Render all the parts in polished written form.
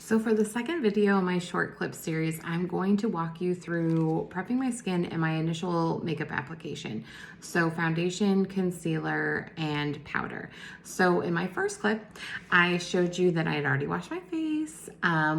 So for the second video in my short clip series, I'm going to walk you through prepping my skin and my initial makeup application. So foundation, concealer, and powder. So in my first clip, I showed you that I had already washed my face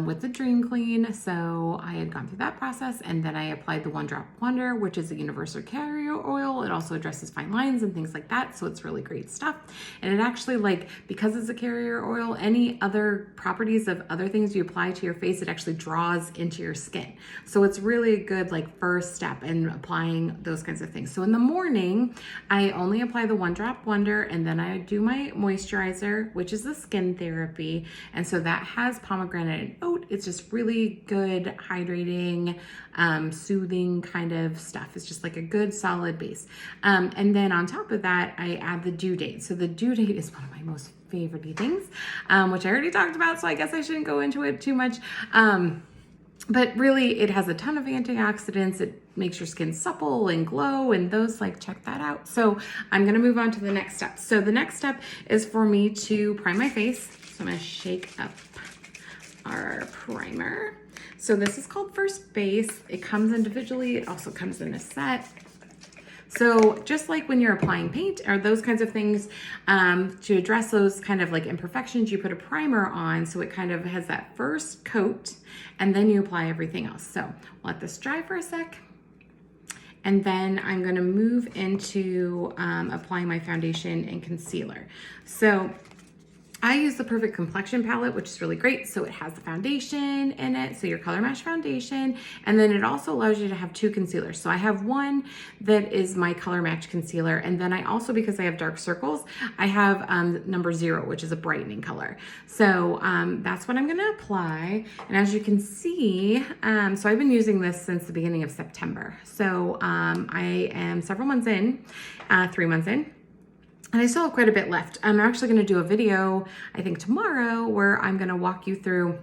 with the Dream Clean. So I had gone through that process, and then I applied the One Drop Wonder, which is a universal carrier oil. It also addresses fine lines and things like that. So it's really great stuff. And it actually, because it's a carrier oil, any other properties of other things you apply to your face, it actually draws into your skin. So it's really a good first step in applying those kinds of things. So in the morning, I only apply the One Drop Wonder, and then I do my moisturizer, which is the Skin Therapy. And so that has pomegranate and oat. It's just really good, hydrating, soothing kind of stuff. It's just like a good solid base. And then on top of that, I add the Dew Date. So the Dew Date is one of my most favorite things, which I already talked about, so I guess I shouldn't go into it too much. But really, it has a ton of antioxidants. It makes your skin supple and glow, and those, check that out. So I'm gonna move on to the next step. So the next step is for me to prime my face. So I'm gonna shake up our primer. So this is called First Base. It comes individually. It also comes in a set. So just like when you're applying paint or those kinds of things, to address those kind of imperfections, you put a primer on so it kind of has that first coat, and then you apply everything else. So let this dry for a sec. And then I'm gonna move into applying my foundation and concealer. So I use the Perfect Complexion palette, which is really great. So it has the foundation in it, so your color match foundation, and then it also allows you to have two concealers. So I have one that is my color match concealer, and then I also, because I have dark circles, I have number 0, which is a brightening color. So that's what I'm gonna apply. And as you can see, so I've been using this since the beginning of September. So I am several months in, 3 months in. And I still have quite a bit left. I'm actually gonna do a video, I think tomorrow, where I'm gonna walk you through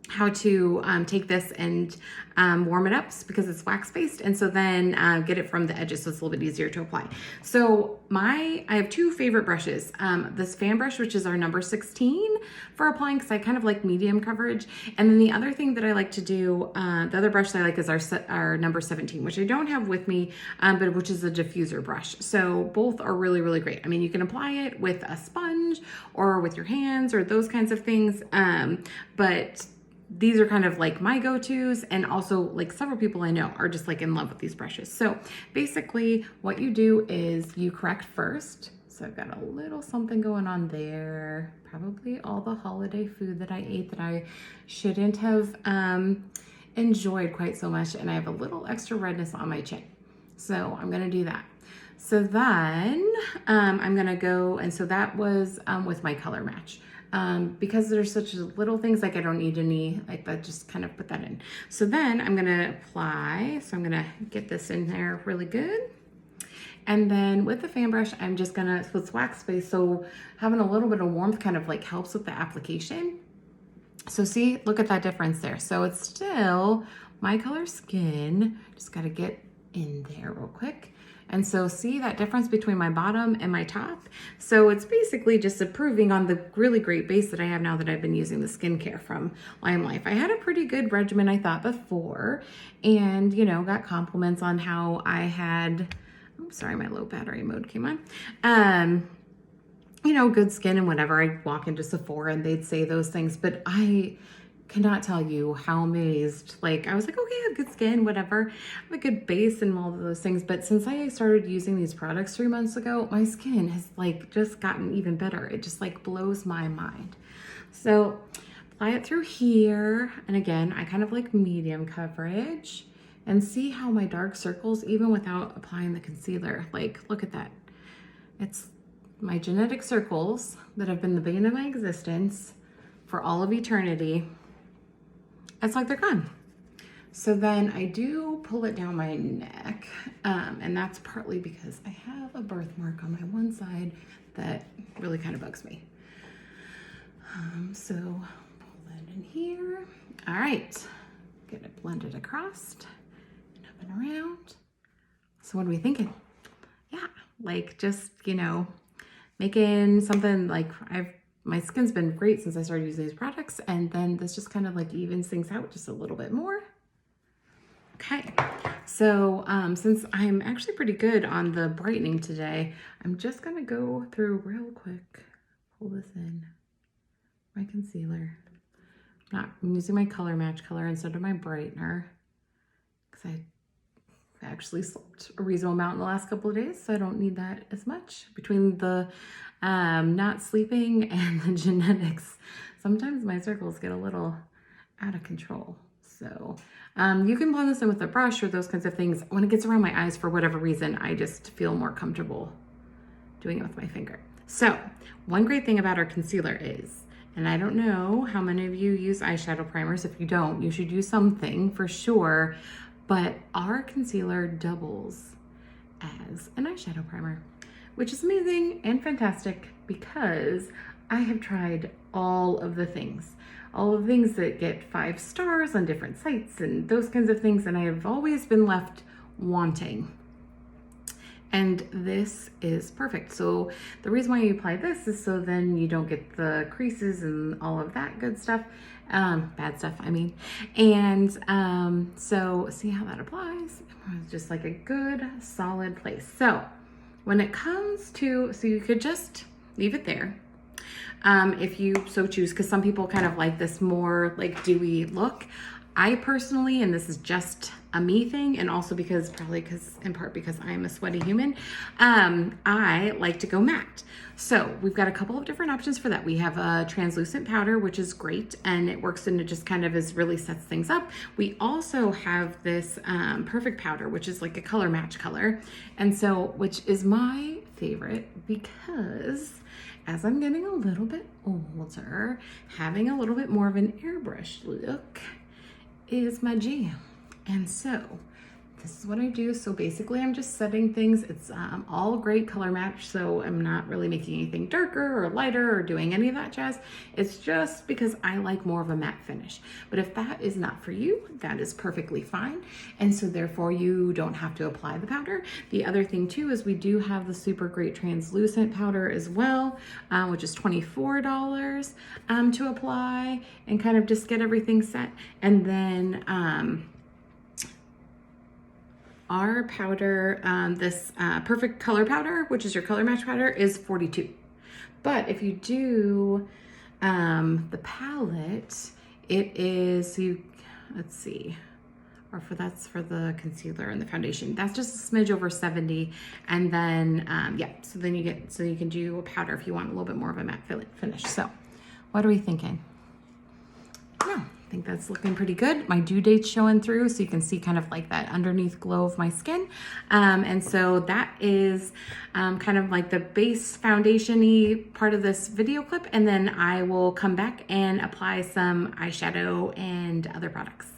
how to take this and warm it up because it's wax-based, and so then get it from the edges so it's a little bit easier to apply. So I have 2 favorite brushes. This fan brush, which is our number 16 for applying, because I kind of like medium coverage. And then the other thing that I like to do, the other brush that I like is our number 17, which I don't have with me, but which is a diffuser brush. So both are really, really great. I mean, you can apply it with a sponge or with your hands or those kinds of things, but these are kind of my go-tos, and also several people I know are just in love with these brushes. So basically what you do is you correct first. So I've got a little something going on there, probably all the holiday food that I ate that I shouldn't have enjoyed quite so much, and I have a little extra redness on my chin. So I'm gonna do that. So then I'm gonna go, and so that was with my color match. Because there's such little things, I don't need any, that, just kind of put that in. So then I'm gonna apply, so I'm gonna get this in there really good. And then with the fan brush, I'm just gonna, so it's wax-based, so having a little bit of warmth kind of helps with the application. So see, look at that difference there. So it's still my color skin, just gotta get in there real quick. And so see that difference between my bottom and my top? So it's basically just improving on the really great base that I have now that I've been using the skincare from LimeLife. I had a pretty good regimen, I thought, before, and got compliments on how I had, I'm sorry, my low battery mode came on. Good skin and whatever. I'd walk into Sephora and they'd say those things, but I cannot tell you how amazed, I was okay, I have good skin, whatever. I have a good base and all of those things. But since I started using these products 3 months ago, my skin has just gotten even better. It just blows my mind. So apply it through here. And again, I kind of like medium coverage, and see how my dark circles, even without applying the concealer, look at that. It's my genetic circles that have been the bane of my existence for all of eternity. It's they're gone. So then I do pull it down my neck, and that's partly because I have a birthmark on my one side that really kind of bugs me. So pull that in here. All right, get it blended across and up and around. So what are we thinking? Yeah, just, making something I've my skin's been great since I started using these products, and then this just kind of like evens things out just a little bit more. Okay, so since I'm actually pretty good on the brightening today, I'm just gonna go through real quick, pull this in, my concealer. I'm using my Color Match color instead of my brightener, because I actually slept a reasonable amount in the last couple of days, so I don't need that as much. Between the not sleeping and the genetics, sometimes my circles get a little out of control. So you can blend this in with a brush or those kinds of things. When it gets around my eyes, for whatever reason, I just feel more comfortable doing it with my finger. So one great thing about our concealer is, and I don't know how many of you use eyeshadow primers. If you don't, you should use something for sure. But our concealer doubles as an eyeshadow primer, which is amazing and fantastic because I have tried all of the things that get 5 stars on different sites and those kinds of things, and I have always been left wanting. And this is perfect. So the reason why you apply this is so then you don't get the creases and all of that good stuff, bad stuff, I mean. And so see how that applies? It's just like a good solid place. So when it comes to, so you could just leave it there. If you so choose, because some people kind of like this more like dewy look. I personally, and this is just a me thing, and also in part because I'm a sweaty human, I like to go matte. So we've got a couple of different options for that. We have a translucent powder, which is great, and it works and it just kind of really sets things up. We also have this perfect powder, which is like a Color Match color, and so which is my favorite because as I'm getting a little bit older, having a little bit more of an airbrush look is my jam. And so this is what I do. So basically I'm just setting things. It's all great Color Match, so I'm not really making anything darker or lighter or doing any of that jazz. It's just because I like more of a matte finish. But if that is not for you, that is perfectly fine. And so therefore you don't have to apply the powder. The other thing too is we do have the super great translucent powder as well, which is $24 to apply and kind of just get everything set. And then our powder, this Perfect Color Powder, which is your Color Match powder, is $42. But if you do the palette, it is, let's see, that's for the concealer and the foundation. That's just a smidge over 70. And then, yeah, so then you can do a powder if you want a little bit more of a matte finish. So what are we thinking? Yeah. I think that's looking pretty good. My due date's showing through, so you can see kind of like that underneath glow of my skin. And so that is kind of like the base foundation-y part of this video clip, and then I will come back and apply some eyeshadow and other products.